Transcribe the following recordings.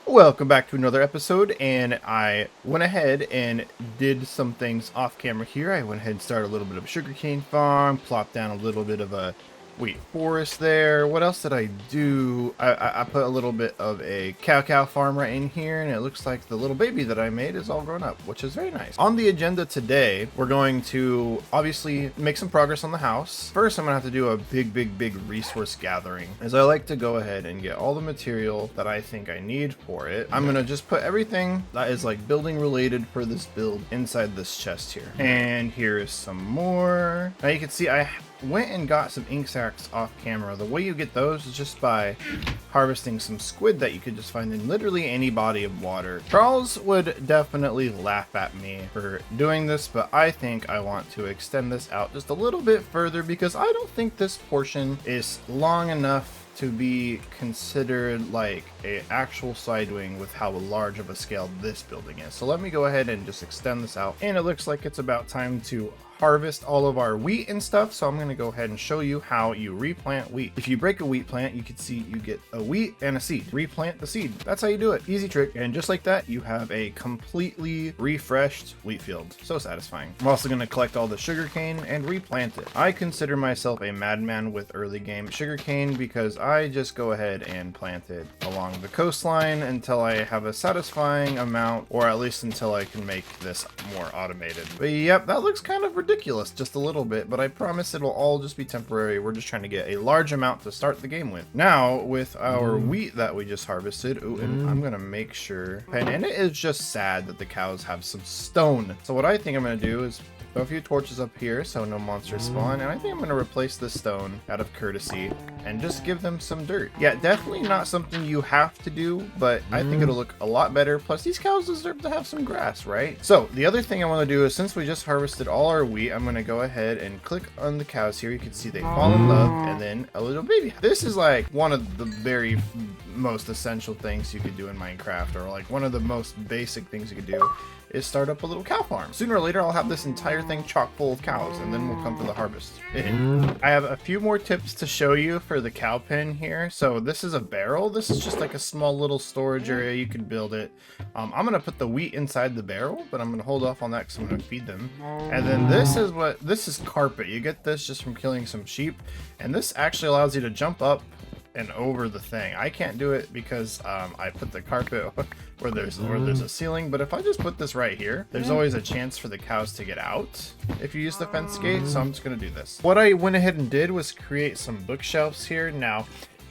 Welcome back to another episode, and I went ahead and did some things off camera here. I went ahead and started a little bit of a sugarcane farm, plopped down a little bit of a wheat forest there. What else did I do? I put a little bit of a cow farm right in here, and it looks like the little baby that I made is all grown up, which is very nice. On the agenda today, we're going to obviously make some progress on the house. First, I'm gonna have to do a big resource gathering, as I like to go ahead and get all the material that I think I need for it. I'm gonna just put everything that is like building related for this build inside this chest here. And here is some more. Now you can see I went and got some ink sacs off camera. The way you get those is just by harvesting some squid that you could just find in literally any body of water. Charles would definitely laugh at me for doing this, but I think I want to extend this out just a little bit further because I don't think this portion is long enough to be considered like a actual side wing with how large of a scale this building is. So let me go ahead and just extend this out, and it looks like it's about time to harvest all of our wheat and stuff. So I'm going to go ahead and show you how you replant wheat. If you break a wheat plant, you can see you get a wheat and a seed. Replant the seed. That's how you do it. Easy trick. And just like that, you have a completely refreshed wheat field. So satisfying. I'm also going to collect all the sugarcane and replant it. I consider myself a madman with early game sugarcane because I just go ahead and plant it along the coastline until I have a satisfying amount, or at least until I can make this more automated. But yep, that looks kind of ridiculous just a little bit, but I promise it'll all just be temporary. We're just trying to get a large amount to start the game with. Now with our wheat that we just harvested, and I'm gonna make sure, and it is just sad that the cows have some stone. So what I think I'm gonna do is throw a few torches up here so no monsters spawn, and I think I'm going to replace this stone out of courtesy and just give them some dirt. Yeah, definitely not something you have to do, but I think it'll look a lot better. Plus, these cows deserve to have some grass, right? So the other thing I want to do is, since we just harvested all our wheat, I'm going to go ahead and click on the cows here. You can see they fall in love, and then a little baby. This is like one of the very most essential things you could do in Minecraft, or like one of the most basic things you could do is start up a little cow farm. Sooner or later, I'll have this entire thing chock full of cows, and then we'll come to the harvest. I have a few more tips to show you for the cow pen here. So this is a barrel. This is just like a small little storage area. You can build it. I'm gonna put the wheat inside the barrel, but I'm gonna hold off on that because I'm gonna feed them. And then this is carpet. You get this just from killing some sheep, and this actually allows you to jump up and over the thing. I can't do it because I put the carpet where there's a ceiling, but if I just put this right here, there's always a chance for the cows to get out if you use the fence gate, so I'm just gonna do this. What I went ahead and did was create some bookshelves here. Now,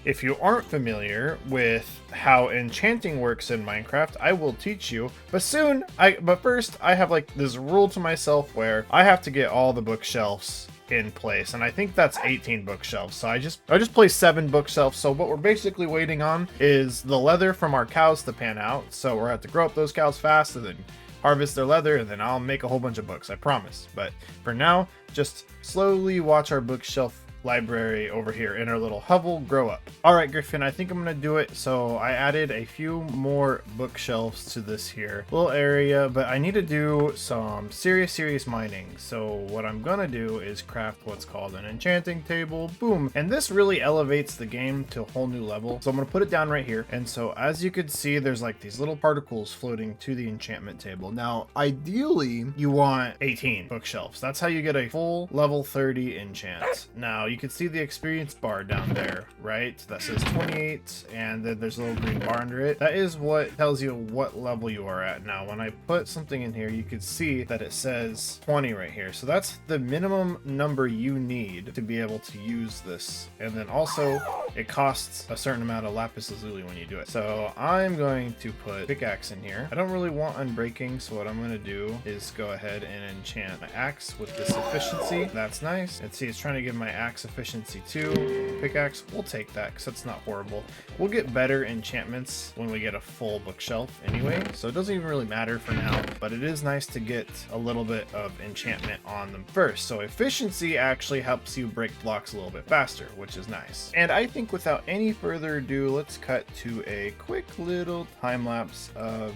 if you aren't familiar with how enchanting works in Minecraft, I will teach you. But first, I have like this rule to myself where I have to get all the bookshelves in place, and I think that's 18 bookshelves. So I just placed 7 bookshelves. So what we're basically waiting on is the leather from our cows to pan out. So we're gonna have to grow up those cows fast and then harvest their leather, and then I'll make a whole bunch of books, I promise. But for now, just slowly watch our bookshelf library over here in our little hovel grow up. All right, Griffin, I think I'm gonna do it. So I added a few more bookshelves to this here little area, but I need to do some serious mining. So what I'm gonna do is craft what's called an enchanting table. Boom. And this really elevates the game to a whole new level. So I'm gonna put it down right here. And so as you can see, there's like these little particles floating to the enchantment table. Now, ideally, you want 18 bookshelves. That's how you get a full level 30 enchant. Now, you can see the experience bar down there, right? That says 28, and then there's a little green bar under it. That is what tells you what level you are at. Now, when I put something in here, you can see that it says 20 right here. So that's the minimum number you need to be able to use this. And then also, it costs a certain amount of lapis lazuli when you do it. So I'm going to put pickaxe in here. I don't really want unbreaking, so what I'm going to do is go ahead and enchant my axe with this efficiency. That's nice. And see, it's trying to give my axe efficiency 2. Pickaxe, we'll take that because that's not horrible. We'll get better enchantments when we get a full bookshelf anyway, so it doesn't even really matter for now, but it is nice to get a little bit of enchantment on them first. So efficiency actually helps you break blocks a little bit faster, which is nice. And I think without any further ado, let's cut to a quick little time lapse of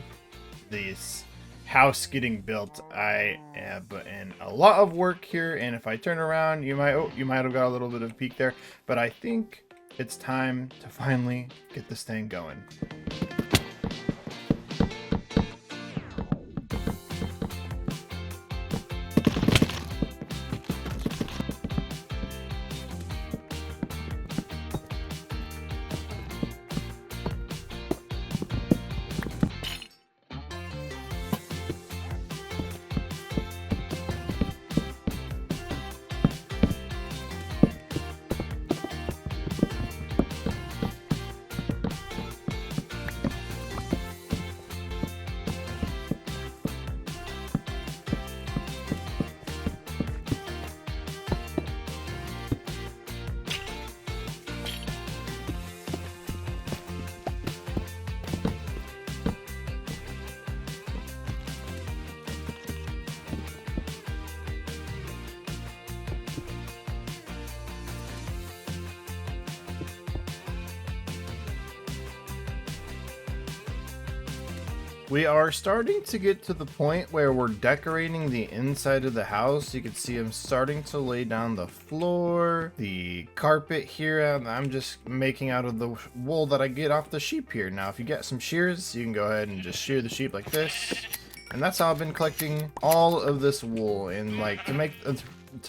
these house getting built. I have in a lot of work here, and if I turn around, you might have got a little bit of a peek there, but I think it's time to finally get this thing going. We are starting to get to the point where we're decorating the inside of the house. You can see I'm starting to lay down the floor, the carpet here, and I'm just making out of the wool that I get off the sheep here. Now, if you get some shears, you can go ahead and just shear the sheep like this. And that's how I've been collecting all of this wool. And like to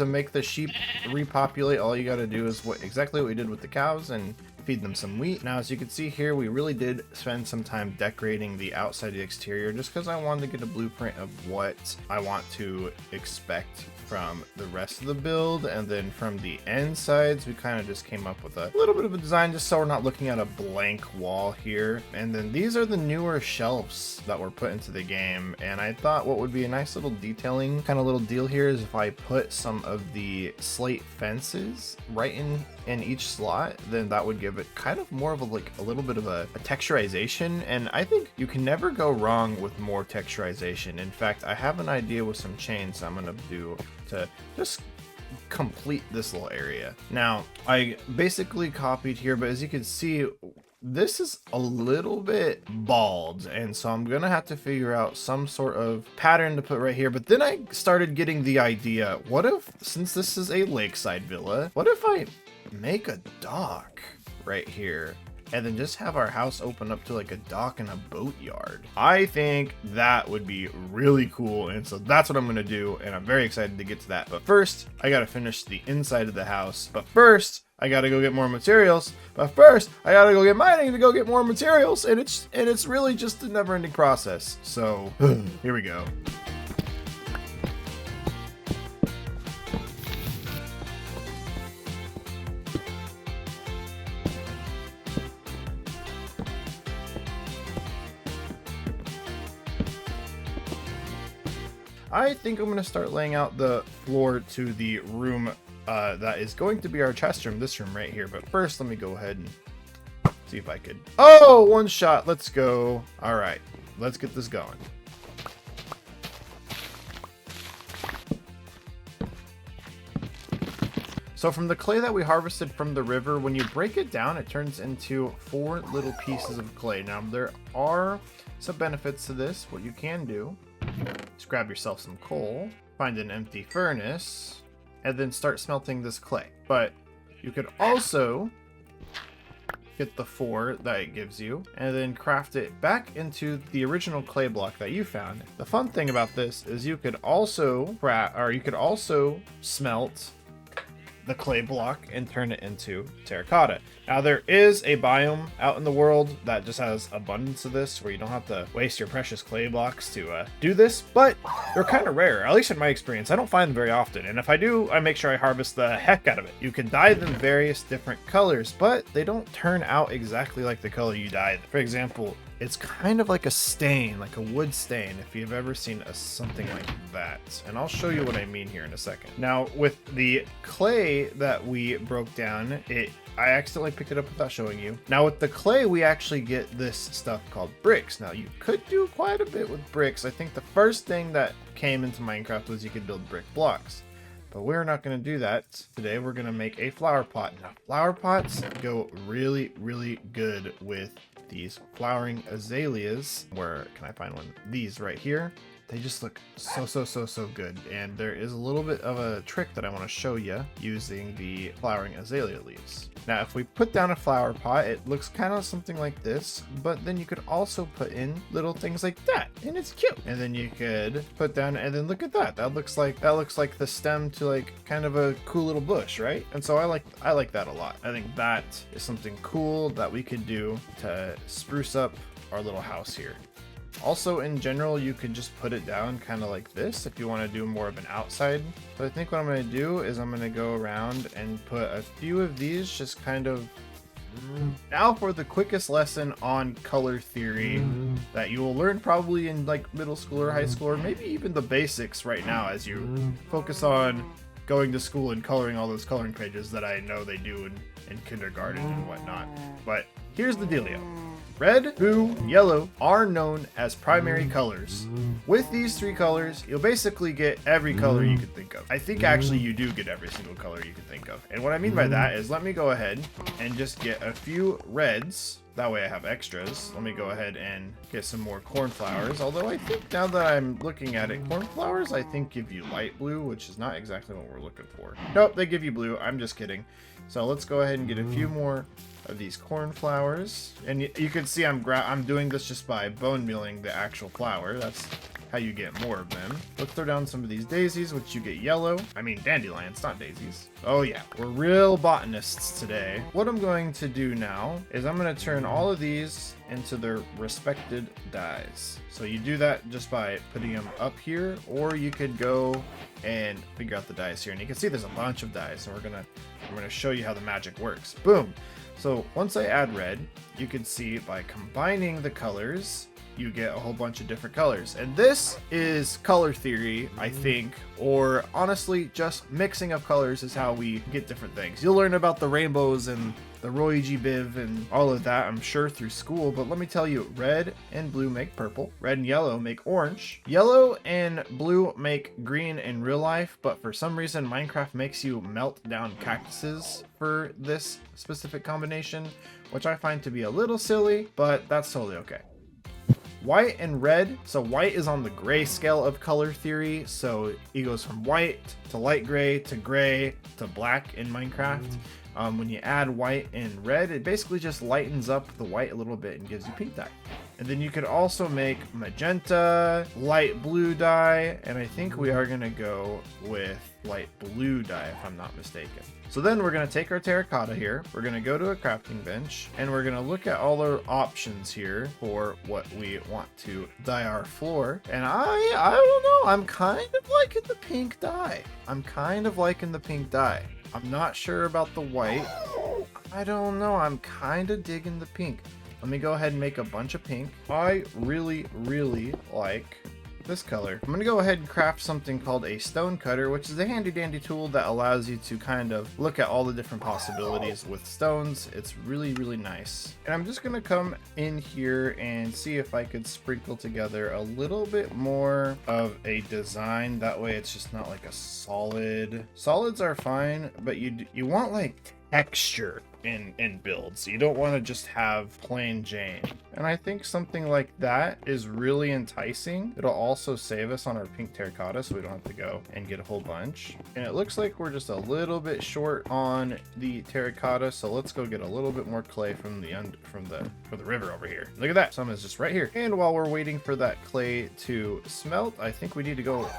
make the sheep repopulate, all you got to do is exactly what we did with the cows and feed them some wheat. Now, as you can see here, we really did spend some time decorating the outside of the exterior just because I wanted to get a blueprint of what I want to expect from the rest of the build. And then from the end sides, we kind of just came up with a little bit of a design just so we're not looking at a blank wall here. And then these are the newer shelves that were put into the game, and I thought what would be a nice little detailing kind of little deal here is if I put some of the slate fences right in each slot, then that would give it kind of more of a little bit of a texturization. And I think you can never go wrong with more texturization. In fact, I have an idea with some chains I'm gonna do to just complete this little area. Now, I basically copied here, but as you can see, this is a little bit bald, and so I'm gonna have to figure out some sort of pattern to put right here. But then I started getting the idea, what if, since this is a lakeside villa, what if I make a dock right here and then just have our house open up to like a dock and a boat yard? I think that would be really cool, and so that's what I'm gonna do, and I'm very excited to get to that. But first, I gotta finish the inside of the house. But first, I gotta go get more materials. But first, I gotta go get mining to go get more materials, and it's really just a never-ending process. So here we go. I think I'm going to start laying out the floor to the room that is going to be our chest room, this room right here. But first, let me go ahead and see if I could. Oh, one shot. Let's go. All right, let's get this going. So from the clay that we harvested from the river, when you break it down, it turns into 4 little pieces of clay. Now, there are some benefits to this. What you can do is grab yourself some coal, find an empty furnace, and then start smelting this clay. But you could also get the 4 that it gives you and then craft it back into the original clay block that you found. The fun thing about this is you could also smelt the clay block and turn it into terracotta. Now, there is a biome out in the world that just has abundance of this where you don't have to waste your precious clay blocks to do this, but they're kind of rare, at least in my experience. I don't find them very often, and if I do, I make sure I harvest the heck out of it. You can dye them various different colors, but they don't turn out exactly like the color you dyed. For example, it's kind of like a stain, like a wood stain, if you've ever seen something like that. And I'll show you what I mean here in a second. Now, with the clay that we broke down, I accidentally picked it up without showing you. Now, with the clay, we actually get this stuff called bricks. Now, you could do quite a bit with bricks. I think the first thing that came into Minecraft was you could build brick blocks. But we're not going to do that. Today, we're going to make a flower pot. Now, flower pots go really, really good with these flowering azaleas. Where can I find one? These right here. They just look so good. And there is a little bit of a trick that I want to show you using the flowering azalea leaves. Now, if we put down a flower pot, it looks kind of something like this, but then you could also put in little things like that, and it's cute. And then you could put down, and then look at that. That looks like the stem to like kind of a cool little bush, right? And so I like that a lot. I think that is something cool that we could do to spruce up our little house here. Also, in general, you could just put it down kind of like this if you want to do more of an outside. So I think what I'm going to do is I'm going to go around and put a few of these just kind of... Now for the quickest lesson on color theory that you will learn probably in like middle school or high school, or maybe even the basics right now as you focus on going to school and coloring all those coloring pages that I know they do in kindergarten and whatnot. But here's the dealio. Red, blue, and yellow are known as primary colors. With these three colors, you'll basically get every color you could think of. I think actually you do get every single color you could think of. And what I mean by that is, let me go ahead and just get a few reds. That way I have extras. Let me go ahead and get some more cornflowers. Although I think now that I'm looking at it, cornflowers I think give you light blue, which is not exactly what we're looking for. Nope, they give you blue. I'm just kidding. So let's go ahead and get a few more of these cornflowers. And you can see I'm doing this just by bone mealing the actual flower. That's how you get more of them. Let's throw down some of these daisies, which you get yellow. I mean dandelions, not daisies. Oh yeah, we're real botanists today. What I'm going to do now is I'm going to turn all of these into their respected dyes. So you do that just by putting them up here, or you could go and figure out the dyes here. And you can see there's a bunch of dyes, and we're gonna show you how the magic works. Boom. So once I add red, you can see by combining the colors, you get a whole bunch of different colors. And this is color theory, I think, or honestly, just mixing of colors is how we get different things. You'll learn about the rainbows and the Roy G. Biv and all of that, I'm sure, through school. But let me tell you, red and blue make purple. Red and yellow make orange. Yellow and blue make green in real life, but for some reason, Minecraft makes you melt down cactuses for this specific combination, which I find to be a little silly, but that's totally okay. White and red. So white is on the gray scale of color theory. So it goes from white to light gray to black in Minecraft. When you add white and red, it basically just lightens up the white a little bit and gives you pink dye. And then you could also make magenta, light blue dye, and I think we are going to go with light blue dye if I'm not mistaken. So then we're going to take our terracotta here, we're going to go to a crafting bench, and we're going to look at all our options here for what we want to dye our floor. And I don't know, I'm kind of liking the pink dye. I'm not sure about the white. I don't know, I'm kind of digging the pink. Let me go ahead and make a bunch of pink. I really like this color. I'm gonna go ahead and craft something called a stone cutter, which is a handy dandy tool that allows you to kind of look at all the different possibilities with stones. It's really nice. And I'm just gonna come in here and see if I could sprinkle together a little bit more of a design. That way it's just not like a solid. Solids are fine, but you want like texture in builds. You don't want to just have plain Jane. And I think something like that is really enticing. It'll also save us on our pink terracotta, so we don't have to go and get a whole bunch. And it looks like we're just a little bit short on the terracotta, so let's go get a little bit more clay from the river over here. Look at that, some is just right here. And while we're waiting for that clay to smelt, I think we need to go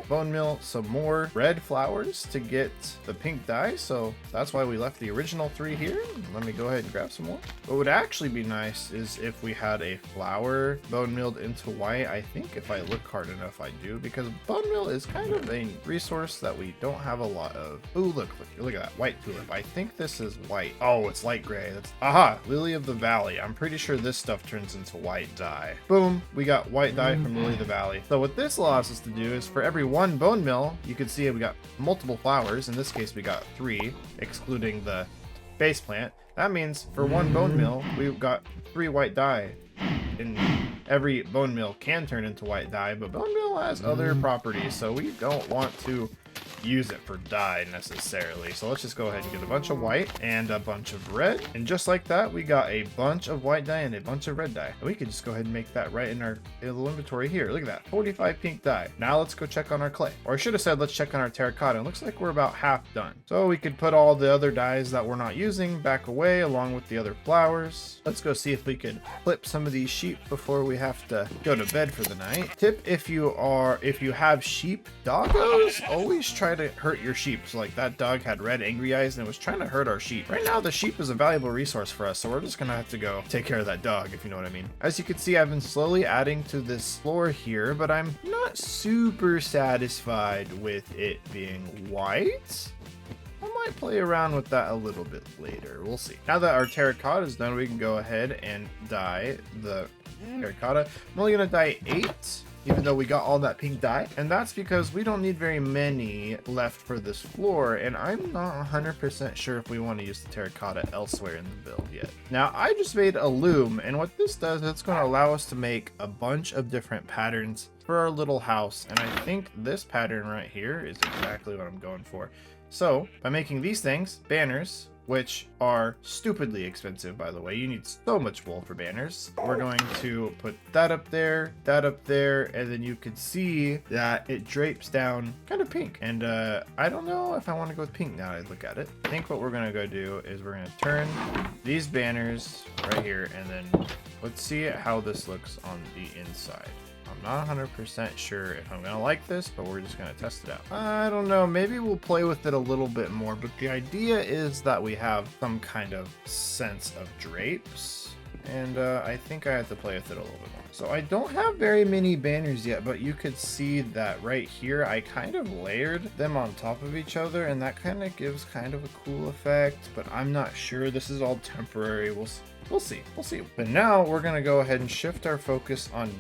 bone meal some more red flowers to get the pink dye. So that's why we left the original 3 here. Let me go ahead and grab some more. What would actually be nice is if we had a flower bone milled into white. I think if I look hard enough, I do, because bone meal is kind of a resource that we don't have a lot of. Oh, look at that white tulip. I think this is white. Oh, it's light gray. That's aha, lily of the valley. I'm pretty sure this stuff turns into white dye. Boom, we got white dye from lily of the valley. So what this allows us to do is for every 1 bone mill, you can see we got multiple flowers. In this case, we got 3, excluding the base plant. That means for 1 bone meal, we've got 3 white dye. And every bone meal can turn into white dye, but bone meal has other properties, so we don't want to use it for dye necessarily. So let's just go ahead and get a bunch of white and a bunch of red, and just like that, we got a bunch of white dye and a bunch of red dye. And we could just go ahead and make that right in our little inventory here. Look at that, 45 pink dye. Now let's go check on our clay, or I should have said let's check on our terracotta. It looks like we're about half done, so we could put all the other dyes that we're not using back away along with the other flowers. Let's go see if we could flip some of these sheep before we have to go to bed for the night. Tip, if you have sheep, doggos, always try to hurt your sheep. So like that dog had red angry eyes and it was trying to hurt our sheep. Right now the sheep is a valuable resource for us, so we're just gonna have to go take care of that dog, if you know what I mean. As you can see, I've been slowly adding to this floor here, but I'm not super satisfied with it being white. I might play around with that a little bit later. We'll see. Now that our terracotta is done, we can go ahead and dye the terracotta. I'm only gonna dye 8. even though we got all that pink dye. And that's because we don't need very many left for this floor, and I'm not 100% sure if we want to use the terracotta elsewhere in the build yet. Now, I just made a loom, and what this does, it's going to allow us to make a bunch of different patterns for our little house, and I think this pattern right here is exactly what I'm going for. So, by making these things, banners, which are stupidly expensive, by the way. You need so much wool for banners. We're going to put that up there, and then you can see that it drapes down kind of pink. And I don't know if I want to go with pink now that I look at it. I think what we're gonna go do is we're gonna turn these banners right here, and then let's see how this looks on the inside. I'm not 100% sure if I'm gonna like this, but we're just gonna test it out. I don't know, maybe we'll play with it a little bit more, but the idea is that we have some kind of sense of drapes, and I think I have to play with it a little bit more. So I don't have very many banners yet, but you could see that right here, I kind of layered them on top of each other, and that kind of gives kind of a cool effect, but I'm not sure. This is all temporary. We'll see. But now we're gonna go ahead and shift our focus on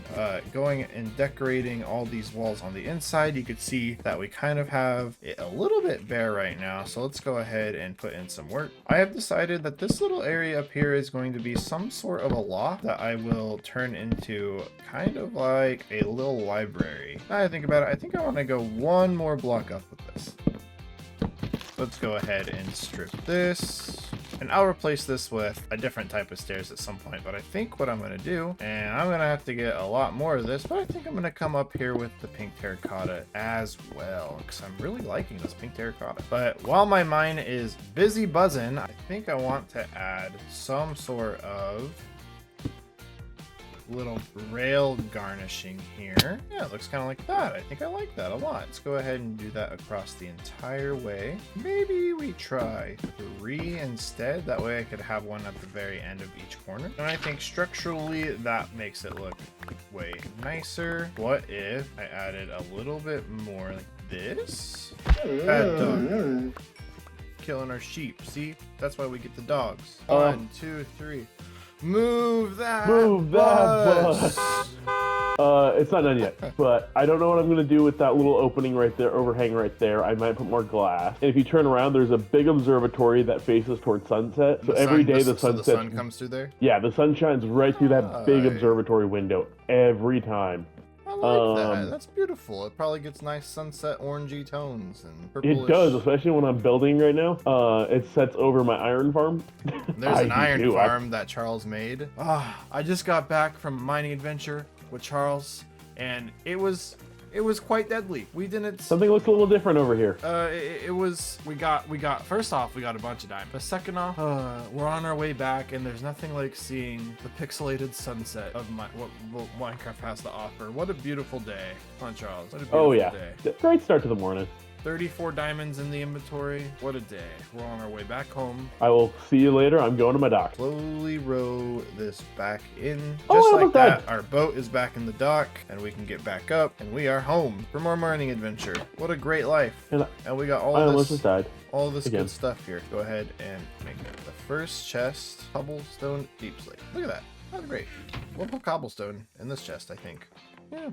going and decorating all these walls on the inside. You could see that we kind of have it a little bit bare right now. So let's go ahead and put in some work. I have decided that this little area up here is going to be some sort of a loft that I will turn into kind of like a little library. Now I think about it, I think I want to go one more block up with this. Let's go ahead and strip this. And I'll replace this with a different type of stairs at some point, but I think what I'm going to do, and I'm going to have to get a lot more of this, but I think I'm going to come up here with the pink terracotta as well, because I'm really liking this pink terracotta. But while my mind is busy buzzing, I think I want to add some sort of little rail garnishing here. Yeah, it looks kind of like that. I think I like that a lot. Let's go ahead and do that across the entire way. Maybe we try 3 instead. That way I could have one at the very end of each corner. And I think structurally that makes it look way nicer. What if I added a little bit more like this? Bad dog. Killing our sheep. See? That's why we get the dogs. 1, 2, 3. Move that bus. It's not done yet, but I don't know what I'm going to do with that little opening right there, overhang right there. I might put more glass. And if you turn around, there's a big observatory that faces towards sunset. So every day the sun comes through there? Yeah, the sun shines right through that big observatory window every time. I like that. That's beautiful. It probably gets nice sunset orangey tones and purplish. It does, especially when I'm building right now. It sets over my iron farm. There's an iron farm that Charles made. I just got back from a mining adventure with Charles, and it was quite deadly. We didn't. Something looks a little different over here. We got first off, we got a bunch of diamonds. But second off, we're on our way back, and there's nothing like seeing the pixelated sunset of what Minecraft has to offer. What a beautiful day, huh, Charles? What a beautiful day. Great start to the morning. 34 diamonds in the inventory. What a day. We're on our way back home. I will see you later. I'm going to my dock. Slowly row this back in. Just like that, our boat is back in the dock, and we can get back up, and we are home for more mining adventure. What a great life. And we got all this good stuff here. Go ahead and make the first chest cobblestone deep slate. Look at that. That's great. We'll put cobblestone in this chest, I think. Yeah.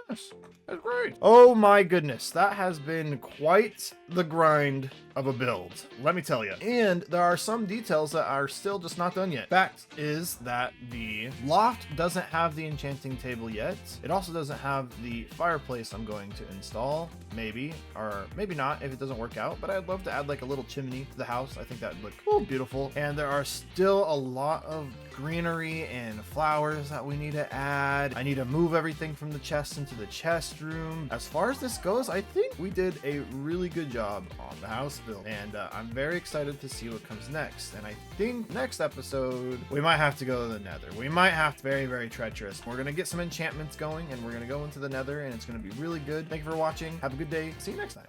Yes, that's great. Oh my goodness, that has been quite the grind of a build, let me tell you. And there are some details that are still just not done yet. Fact is that the loft doesn't have the enchanting table yet. It also doesn't have the fireplace I'm going to install, maybe, or maybe not if it doesn't work out, but I'd love to add like a little chimney to the house. I think that would look cool, beautiful. And there are still a lot of greenery and flowers that we need to add. I need to move everything from the chest into the chest room. As far as this goes, I think we did a really good job on the house build, and I'm very excited to see what comes next. And I think next episode we might have to go to the nether. We might have to, very, very treacherous. We're gonna get some enchantments going, and we're gonna go into the nether, and it's gonna be really good. Thank you for watching. Have a good day. See you next time.